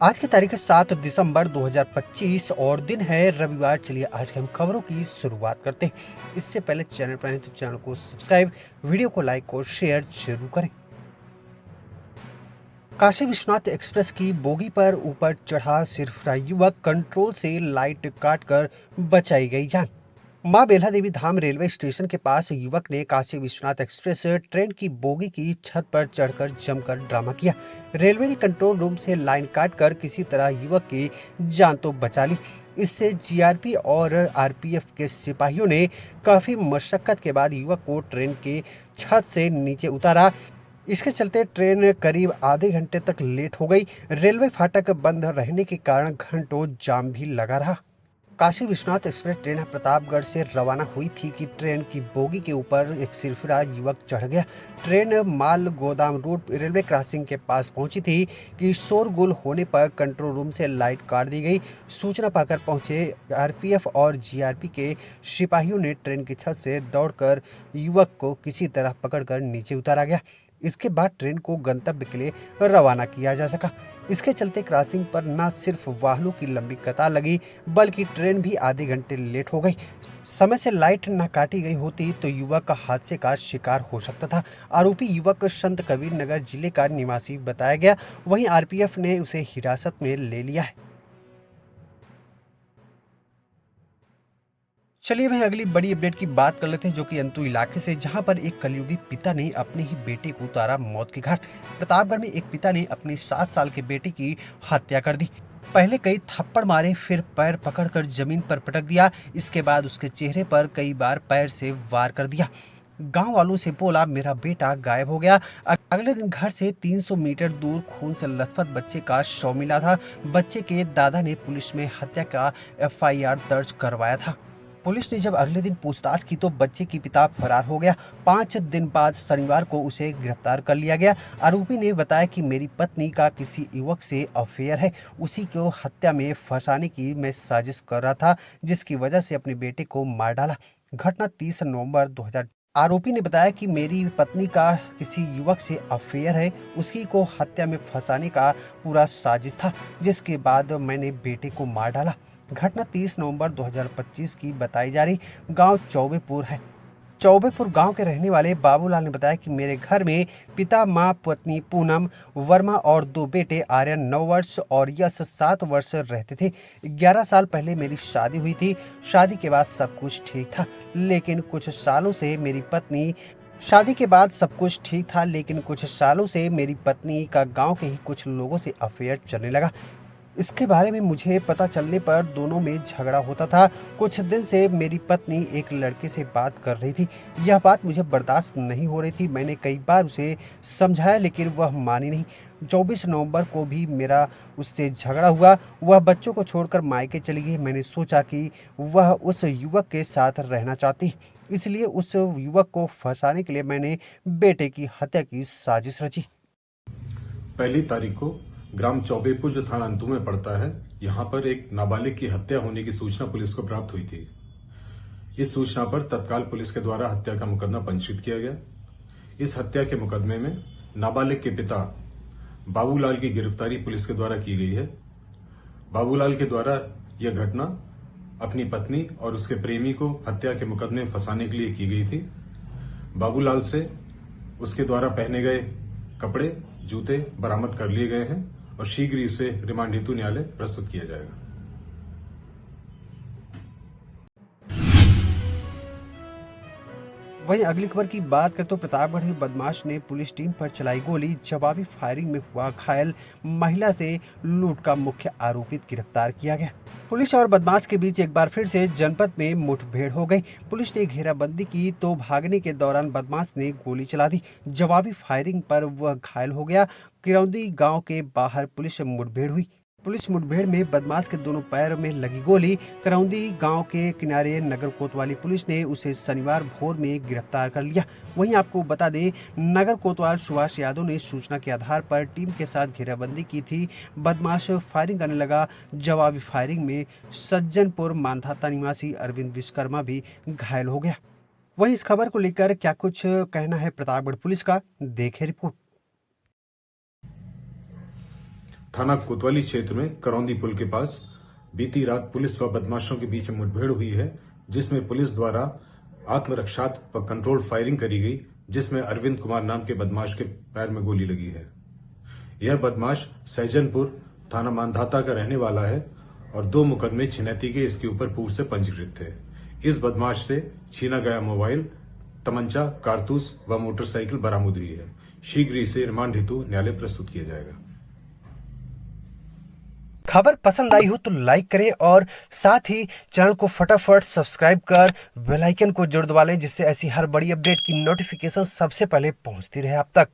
आज की तारीख है 7 दिसंबर 2025 और दिन है रविवार। चलिए आज की हम खबरों की शुरुआत करते हैं। इससे पहले चैनल पर हैं तो चैनल को सब्सक्राइब, वीडियो को लाइक और शेयर जरूर करें। काशी विश्वनाथ एक्सप्रेस की बोगी पर ऊपर चढ़ा सिर्फ युवक, कंट्रोल से लाइट काटकर बचाई गई जान। मां बेल्हा देवी धाम रेलवे स्टेशन के पास युवक ने काशी विश्वनाथ एक्सप्रेस ट्रेन की बोगी की छत पर चढ़कर जमकर ड्रामा किया। रेलवे ने कंट्रोल रूम से लाइन काटकर किसी तरह युवक की जान तो बचा ली। इससे जीआरपी और आरपीएफ के सिपाहियों ने काफी मशक्कत के बाद युवक को ट्रेन के छत से नीचे उतारा। इसके चलते ट्रेन करीब आधे घंटे तक लेट हो गई। रेलवे फाटक बंद रहने के कारण घंटों जाम भी लगा रहा। काशी विश्वनाथ एक्सप्रेस ट्रेन प्रतापगढ़ से रवाना हुई थी कि ट्रेन की बोगी के ऊपर एक सिरफिरा युवक चढ़ गया। ट्रेन माल गोदाम रूट रेलवे क्रॉसिंग के पास पहुंची थी कि शोरगुल होने पर कंट्रोल रूम से लाइट काट दी गई। सूचना पाकर पहुंचे आरपीएफ और जीआरपी के सिपाहियों ने ट्रेन की छत से दौड़कर युवक को किसी तरह पकड़कर नीचे उतारा गया। इसके बाद ट्रेन को गंतव्य के लिए रवाना किया जा सका। इसके चलते क्रॉसिंग पर न सिर्फ वाहनों की लंबी कतार लगी, बल्कि ट्रेन भी आधे घंटे लेट हो गई। समय से लाइट न काटी गई होती तो युवक का हादसे का शिकार हो सकता था। आरोपी युवक संत कबीर नगर जिले का निवासी बताया गया। वहीं आरपीएफ ने उसे हिरासत में ले लिया है। चलिए वहीं अगली बड़ी अपडेट की बात कर लेते हैं, जो कि अंतु इलाके से, जहां पर एक कलयुगी पिता ने अपने ही बेटे को उतारा मौत के घाट। प्रतापगढ़ में एक पिता ने अपनी 7 साल के बेटे की हत्या कर दी। पहले कई थप्पड़ मारे, फिर पैर पकड़कर जमीन पर पटक दिया। इसके बाद उसके चेहरे पर कई बार पैर से वार कर दिया। गांव वालों से बोला मेरा बेटा गायब हो गया। अगले दिन घर से 300 मीटर दूर खून से लथपथ बच्चे का शव मिला था। बच्चे के दादा ने पुलिस में हत्या का एफआईआर दर्ज करवाया था। पुलिस ने जब अगले दिन पूछताछ की तो बच्चे की पिता फरार हो गया। 5 दिन बाद शनिवार को उसे गिरफ्तार कर लिया गया। आरोपी ने बताया कि मेरी पत्नी का किसी युवक से अफेयर है, उसी को हत्या में फंसाने की मैं साजिश कर रहा था, जिसकी वजह से अपने बेटे को मार डाला। घटना 30 नवंबर 2000। आरोपी ने बताया कि मेरी पत्नी का किसी युवक से अफेयर है, उसी को हत्या में फंसाने का पूरा साजिश था, जिसके बाद मैंने बेटे को मार डाला। घटना 30 नवंबर 2025 की बताई जा रही। गांव चौबेपुर है। चौबेपुर गांव के रहने वाले बाबूलाल ने बताया कि मेरे घर में पिता, मां, पत्नी पूनम वर्मा और 2 बेटे आर्यन 9 वर्ष और यश 7 वर्ष रहते थे। 11 साल पहले मेरी शादी हुई थी। शादी के बाद सब कुछ ठीक था, लेकिन कुछ सालों से मेरी पत्नी शादी के बाद सब कुछ ठीक था, लेकिन कुछ सालों से मेरी पत्नी का गांव के ही कुछ लोगों से अफेयर चलने लगा। इसके बारे में मुझे पता चलने पर दोनों में झगड़ा होता था। कुछ दिन से मेरी पत्नी एक लड़के से बात कर रही थी। यह बात मुझे बर्दाश्त नहीं हो रही थी। मैंने कई बार उसे समझाया, लेकिन वह मानी नहीं। 24 नवंबर को भी मेरा उससे झगड़ा हुआ। वह बच्चों को छोड़कर मायके चली गई। मैंने सोचा कि वह उस युवक के साथ रहना चाहती, इसलिए उस युवक को फंसाने के लिए मैंने बेटे की हत्या की साजिश रची। पहली तारीख को ग्राम चौबेपुर, जो थाना अंतु में पड़ता है, यहां पर एक नाबालिग की हत्या होने की सूचना पुलिस को प्राप्त हुई थी। इस सूचना पर तत्काल पुलिस के द्वारा हत्या का मुकदमा पंजीकृत किया गया। इस हत्या के मुकदमे में नाबालिग के पिता बाबूलाल की गिरफ्तारी पुलिस के द्वारा की गई है। बाबूलाल के द्वारा यह घटना अपनी पत्नी और उसके प्रेमी को हत्या के मुकदमे में फंसाने के लिए की गई थी। बाबूलाल से उसके द्वारा पहने गए कपड़े, जूते बरामद कर लिए गए हैं और शीघ्र ही उसे रिमांड हेतु न्यायालय प्रस्तुत किया जाएगा। वहीं अगली खबर की बात करें तो प्रतापगढ़ में बदमाश ने पुलिस टीम पर चलाई गोली, जवाबी फायरिंग में हुआ घायल। महिला से लूट का मुख्य आरोपित गिरफ्तार किया गया। पुलिस और बदमाश के बीच एक बार फिर से जनपद में मुठभेड़ हो गई। पुलिस ने घेराबंदी की तो भागने के दौरान बदमाश ने गोली चला दी। जवाबी फायरिंग पर वह घायल हो गया। किरौंदी गांव के बाहर पुलिस से मुठभेड़ हुई। पुलिस मुठभेड़ में बदमाश के दोनों पैर में लगी गोली। करौंदी गांव के किनारे नगर कोतवाली पुलिस ने उसे शनिवार भोर में गिरफ्तार कर लिया। वहीं आपको बता दें, नगर कोतवाल सुभाष यादव ने सूचना के आधार पर टीम के साथ घेराबंदी की थी। बदमाश फायरिंग करने लगा। जवाबी फायरिंग में सज्जनपुर मांधाता निवासी अरविंद विश्वकर्मा भी घायल हो गया। वहीं इस खबर को लेकर क्या कुछ कहना है प्रतापगढ़ पुलिस का, देखें रिपोर्ट। थाना कोतवाली क्षेत्र में करौंदी पुल के पास बीती रात पुलिस व बदमाशों के बीच में मुठभेड़ हुई है, जिसमें पुलिस द्वारा आत्मरक्षात्मक व कंट्रोल फायरिंग करी गई, जिसमें अरविंद कुमार नाम के बदमाश के पैर में गोली लगी है। यह बदमाश सैजनपुर थाना मानधाता का रहने वाला है और 2 मुकदमे छिनैती के इसके ऊपर पूर्व से पंजीकृत थे। इस बदमाश से छीना गया मोबाइल, तमंचा, कारतूस व मोटरसाइकिल बरामद हुई है। शीघ्र इसे रिमांड हेतु न्यायालय प्रस्तुत किया जाएगा। खबर पसंद आई हो तो लाइक करें और साथ ही चैनल को फटाफट सब्सक्राइब कर बेल आइकन को जरूर दबा लें, जिससे ऐसी हर बड़ी अपडेट की नोटिफिकेशन सबसे पहले पहुंचती रहे आप तक।